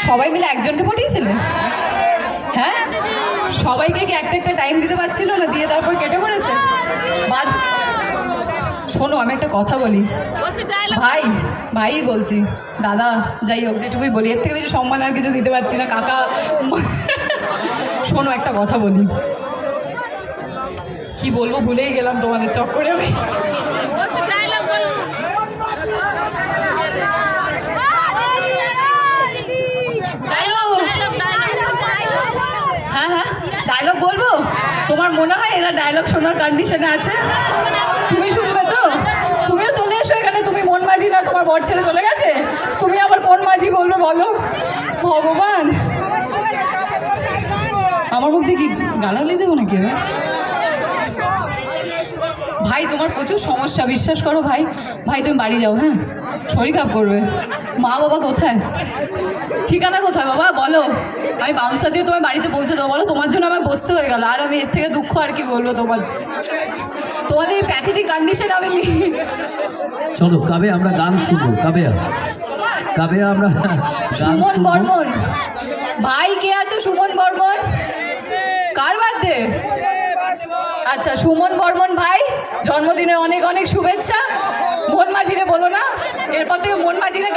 সবাই মিলে একজনকে পটিয়েছিলে? হ্যাঁ, সবাইকে কি একটা একটা টাইম দিতে পারছিল না, দিয়ে তারপর কেটে পড়েছে? বাদ। শোনো, আমি একটা কথা বলি ভাই, ভাই বলছি, দাদা, যাই হোক, যেটুকুই বলি, এর থেকে বেশি সম্মান আর কিছু দিতে পারছি না কাকা। শোনো, একটা কথা বলি, কি বলবো ভুলেই গেলাম তোমাদের চক্করে আমি। হ্যাঁ হ্যাঁ, ডায়লগ বলবো? তোমার মনে হয় এরা ডায়লগ শোনার কন্ডিশনে আছে? তুমি শুনবে তো? তুমিও চলে এসো এখানে। তুমি মন মাঝি না, তোমার বর ছেড়ে চলে গেছে, তুমি আবার কোন মাঝি বলবে বলো? ভগবান, আমার মুখ দিয়ে কি গালাগালি দেবো নাকি এবার? ভাই, তোমার প্রচুর সমস্যা, বিশ্বাস করো ভাই। ভাই, তুমি বাড়ি যাও। হ্যাঁ, শরীর খারাপ করবে। মা বাবা কোথায়? ঠিকানা কোথায় বাবা বলো? আমি বাউন্সার দিয়ে তোমার বাড়িতে পৌঁছে দেবো। বলো, তোমার জন্য আমার বসতে হয়ে গেল, আর আমি এর থেকে দুঃখ আর কি বলবো তোমাদের এই প্যাথেটিক কন্ডিশন আমি চলো কাবে আমরা গান শুনবো। কাবে আমরা সুমন বর্মন ভাই, কে আছো? সুমন বর্মন কার বার্থডে? আচ্ছা, সুমন বর্মন ভাই, জন্মদিনে অনেক অনেক শুভেচ্ছা। মন মাঝিরে বলো না, এরপর থেকে মন মাঝিরে